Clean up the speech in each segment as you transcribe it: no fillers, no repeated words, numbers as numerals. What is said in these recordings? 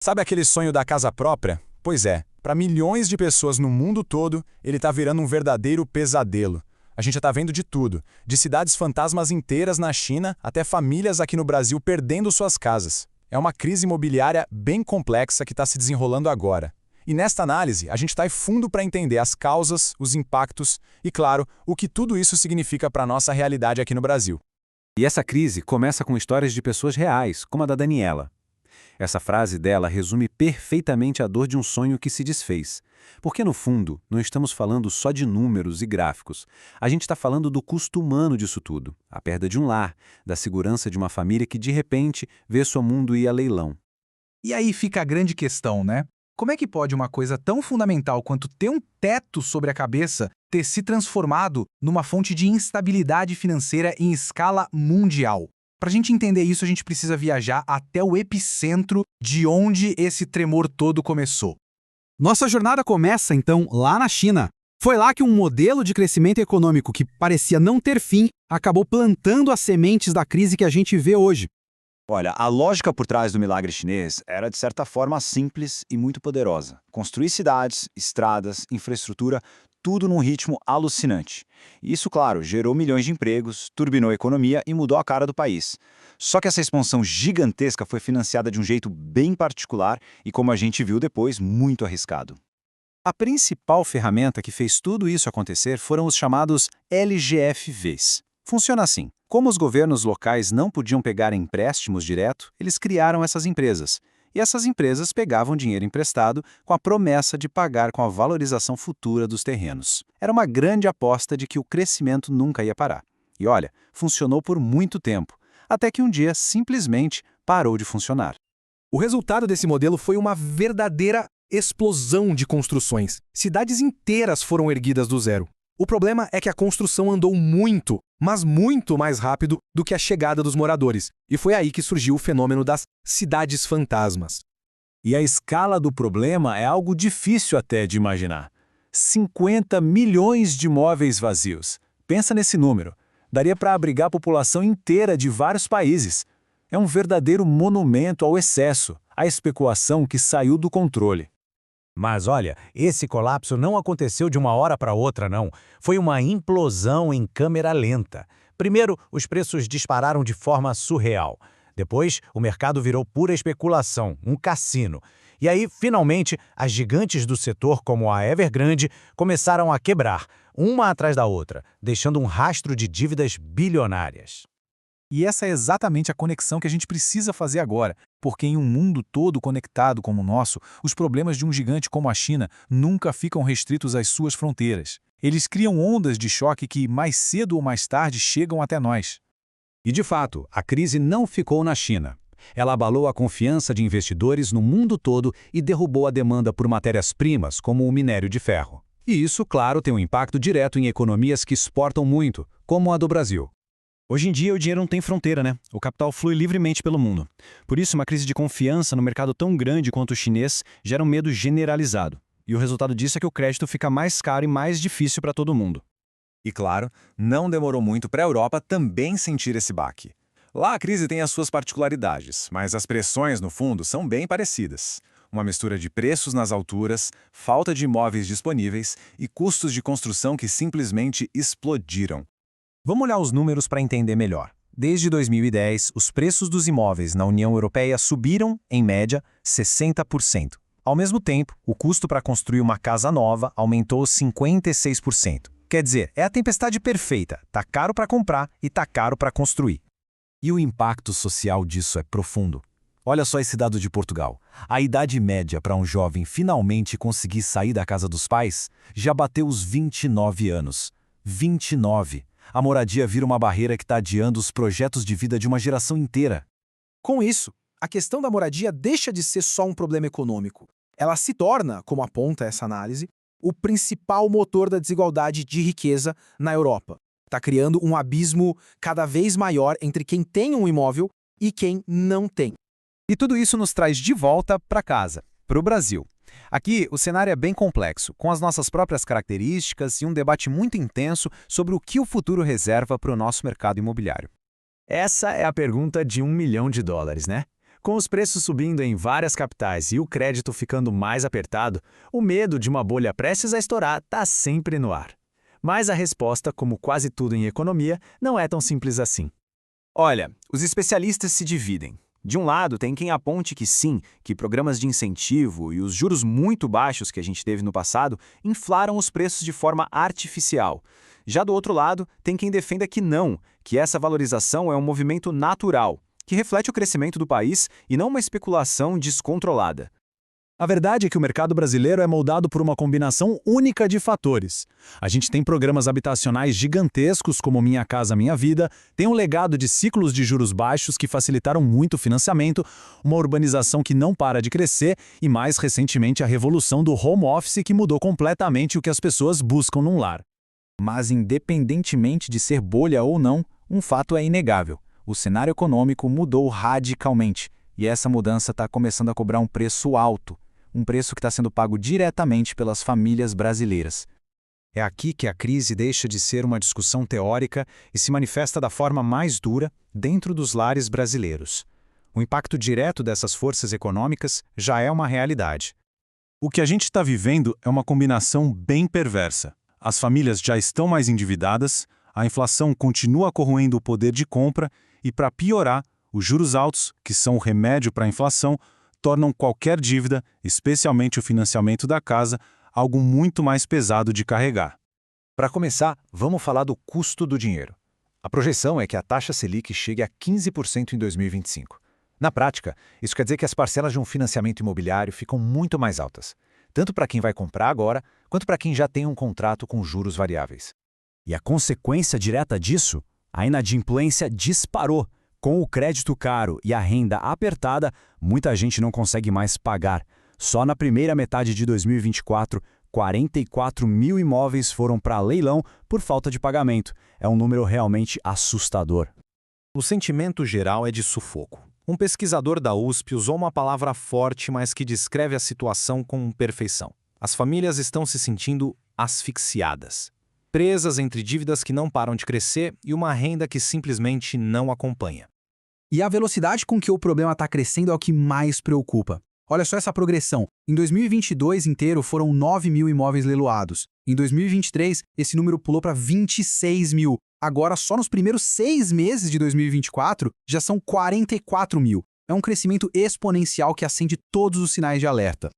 Sabe aquele sonho da casa própria? Pois é, para milhões de pessoas no mundo todo, ele está virando um verdadeiro pesadelo. A gente já está vendo de tudo, de cidades fantasmas inteiras na China até famílias aqui no Brasil perdendo suas casas. É uma crise imobiliária bem complexa que está se desenrolando agora. E nesta análise, a gente vai fundo para entender as causas, os impactos e, claro, o que tudo isso significa para a nossa realidade aqui no Brasil. E essa crise começa com histórias de pessoas reais, como a da Daniela. Essa frase dela resume perfeitamente a dor de um sonho que se desfez. Porque, no fundo, não estamos falando só de números e gráficos. A gente está falando do custo humano disso tudo, a perda de um lar, da segurança de uma família que, de repente, vê seu mundo ir a leilão. E aí fica a grande questão, né? Como é que pode uma coisa tão fundamental quanto ter um teto sobre a cabeça ter se transformado numa fonte de instabilidade financeira em escala mundial? Para a gente entender isso, a gente precisa viajar até o epicentro de onde esse tremor todo começou. Nossa jornada começa, então, lá na China. Foi lá que um modelo de crescimento econômico que parecia não ter fim acabou plantando as sementes da crise que a gente vê hoje. Olha, a lógica por trás do milagre chinês era, de certa forma, simples e muito poderosa. Construir cidades, estradas, infraestrutura, tudo num ritmo alucinante. Isso, claro, gerou milhões de empregos, turbinou a economia e mudou a cara do país. Só que essa expansão gigantesca foi financiada de um jeito bem particular e, como a gente viu depois, muito arriscado. A principal ferramenta que fez tudo isso acontecer foram os chamados LGFVs. Funciona assim. Como os governos locais não podiam pegar empréstimos direto, eles criaram essas empresas. E essas empresas pegavam dinheiro emprestado com a promessa de pagar com a valorização futura dos terrenos. Era uma grande aposta de que o crescimento nunca ia parar. E olha, funcionou por muito tempo, até que um dia simplesmente parou de funcionar. O resultado desse modelo foi uma verdadeira explosão de construções. Cidades inteiras foram erguidas do zero. O problema é que a construção andou muito, mas muito mais rápido do que a chegada dos moradores. E foi aí que surgiu o fenômeno das cidades fantasmas. E a escala do problema é algo difícil até de imaginar. 50 milhões de imóveis vazios. Pensa nesse número. Daria para abrigar a população inteira de vários países. É um verdadeiro monumento ao excesso, à especulação que saiu do controle. Mas olha, esse colapso não aconteceu de uma hora para outra, não. Foi uma implosão em câmera lenta. Primeiro, os preços dispararam de forma surreal. Depois, o mercado virou pura especulação, um cassino. E aí, finalmente, as gigantes do setor, como a Evergrande, começaram a quebrar, uma atrás da outra, deixando um rastro de dívidas bilionárias. E essa é exatamente a conexão que a gente precisa fazer agora, porque em um mundo todo conectado como o nosso, os problemas de um gigante como a China nunca ficam restritos às suas fronteiras. Eles criam ondas de choque que, mais cedo ou mais tarde, chegam até nós. E, de fato, a crise não ficou na China. Ela abalou a confiança de investidores no mundo todo e derrubou a demanda por matérias-primas, como o minério de ferro. E isso, claro, tem um impacto direto em economias que exportam muito, como a do Brasil. Hoje em dia, o dinheiro não tem fronteira, né? O capital flui livremente pelo mundo. Por isso, uma crise de confiança no mercado tão grande quanto o chinês gera um medo generalizado. E o resultado disso é que o crédito fica mais caro e mais difícil para todo mundo. E claro, não demorou muito para a Europa também sentir esse baque. Lá a crise tem as suas particularidades, mas as pressões, no fundo, são bem parecidas. Uma mistura de preços nas alturas, falta de imóveis disponíveis e custos de construção que simplesmente explodiram. Vamos olhar os números para entender melhor. Desde 2010, os preços dos imóveis na União Europeia subiram, em média, 60%. Ao mesmo tempo, o custo para construir uma casa nova aumentou 56%. Quer dizer, é a tempestade perfeita. Tá caro para comprar e tá caro para construir. E o impacto social disso é profundo. Olha só esse dado de Portugal. A idade média para um jovem finalmente conseguir sair da casa dos pais já bateu os 29 anos. 29! A moradia vira uma barreira que está adiando os projetos de vida de uma geração inteira. Com isso, a questão da moradia deixa de ser só um problema econômico. Ela se torna, como aponta essa análise, o principal motor da desigualdade de riqueza na Europa. Está criando um abismo cada vez maior entre quem tem um imóvel e quem não tem. E tudo isso nos traz de volta para casa, para o Brasil. Aqui, o cenário é bem complexo, com as nossas próprias características e um debate muito intenso sobre o que o futuro reserva para o nosso mercado imobiliário. Essa é a pergunta de $1 milhão, né? Com os preços subindo em várias capitais e o crédito ficando mais apertado, o medo de uma bolha prestes a estourar está sempre no ar. Mas a resposta, como quase tudo em economia, não é tão simples assim. Olha, os especialistas se dividem. De um lado, tem quem aponte que sim, que programas de incentivo e os juros muito baixos que a gente teve no passado inflaram os preços de forma artificial. Já do outro lado, tem quem defenda que não, que essa valorização é um movimento natural, que reflete o crescimento do país e não uma especulação descontrolada. A verdade é que o mercado brasileiro é moldado por uma combinação única de fatores. A gente tem programas habitacionais gigantescos como Minha Casa Minha Vida, tem um legado de ciclos de juros baixos que facilitaram muito o financiamento, uma urbanização que não para de crescer e, mais recentemente, a revolução do home office que mudou completamente o que as pessoas buscam num lar. Mas, independentemente de ser bolha ou não, um fato é inegável. O cenário econômico mudou radicalmente e essa mudança está começando a cobrar um preço alto, um preço que está sendo pago diretamente pelas famílias brasileiras. É aqui que a crise deixa de ser uma discussão teórica e se manifesta da forma mais dura dentro dos lares brasileiros. O impacto direto dessas forças econômicas já é uma realidade. O que a gente está vivendo é uma combinação bem perversa. As famílias já estão mais endividadas, a inflação continua corroendo o poder de compra e, para piorar, os juros altos, que são o remédio para a inflação, tornam qualquer dívida, especialmente o financiamento da casa, algo muito mais pesado de carregar. Para começar, vamos falar do custo do dinheiro. A projeção é que a taxa Selic chegue a 15% em 2025. Na prática, isso quer dizer que as parcelas de um financiamento imobiliário ficam muito mais altas, tanto para quem vai comprar agora, quanto para quem já tem um contrato com juros variáveis. E a consequência direta disso? A inadimplência disparou. Com o crédito caro e a renda apertada, muita gente não consegue mais pagar. Só na primeira metade de 2024, 44 mil imóveis foram para leilão por falta de pagamento. É um número realmente assustador. O sentimento geral é de sufoco. Um pesquisador da USP usou uma palavra forte, mas que descreve a situação com perfeição. As famílias estão se sentindo asfixiadas, presas entre dívidas que não param de crescer e uma renda que simplesmente não acompanha. E a velocidade com que o problema está crescendo é o que mais preocupa. Olha só essa progressão. Em 2022 inteiro foram 9 mil imóveis leiloados. Em 2023, esse número pulou para 26 mil. Agora, só nos primeiros 6 meses de 2024, já são 44 mil. É um crescimento exponencial que acende todos os sinais de alerta.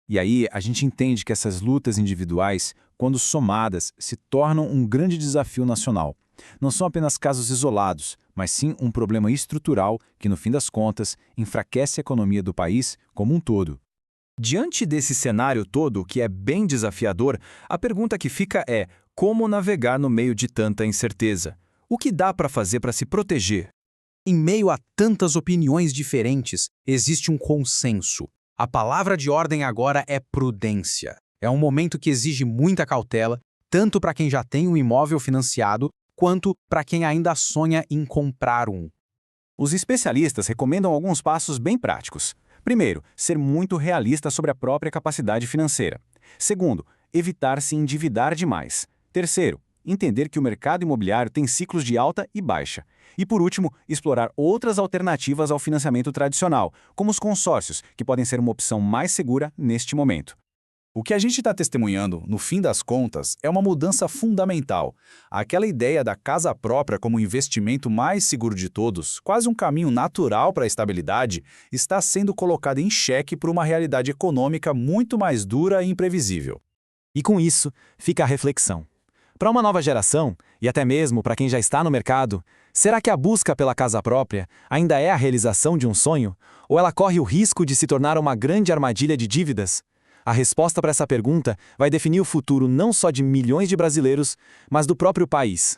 E aí, a gente entende que essas lutas individuais, quando somadas, se tornam um grande desafio nacional. Não são apenas casos isolados, mas sim um problema estrutural que, no fim das contas, enfraquece a economia do país como um todo. Diante desse cenário todo, que é bem desafiador, a pergunta que fica é: como navegar no meio de tanta incerteza? O que dá para fazer para se proteger? Em meio a tantas opiniões diferentes, existe um consenso. A palavra de ordem agora é prudência. É um momento que exige muita cautela, tanto para quem já tem um imóvel financiado, quanto para quem ainda sonha em comprar um. Os especialistas recomendam alguns passos bem práticos. Primeiro, ser muito realista sobre a própria capacidade financeira. Segundo, evitar se endividar demais. Terceiro, entender que o mercado imobiliário tem ciclos de alta e baixa. E, por último, explorar outras alternativas ao financiamento tradicional, como os consórcios, que podem ser uma opção mais segura neste momento. O que a gente está testemunhando, no fim das contas, é uma mudança fundamental. Aquela ideia da casa própria como o investimento mais seguro de todos, quase um caminho natural para a estabilidade, está sendo colocada em xeque por uma realidade econômica muito mais dura e imprevisível. E com isso, fica a reflexão. Para uma nova geração, e até mesmo para quem já está no mercado, será que a busca pela casa própria ainda é a realização de um sonho? Ou ela corre o risco de se tornar uma grande armadilha de dívidas? A resposta para essa pergunta vai definir o futuro não só de milhões de brasileiros, mas do próprio país.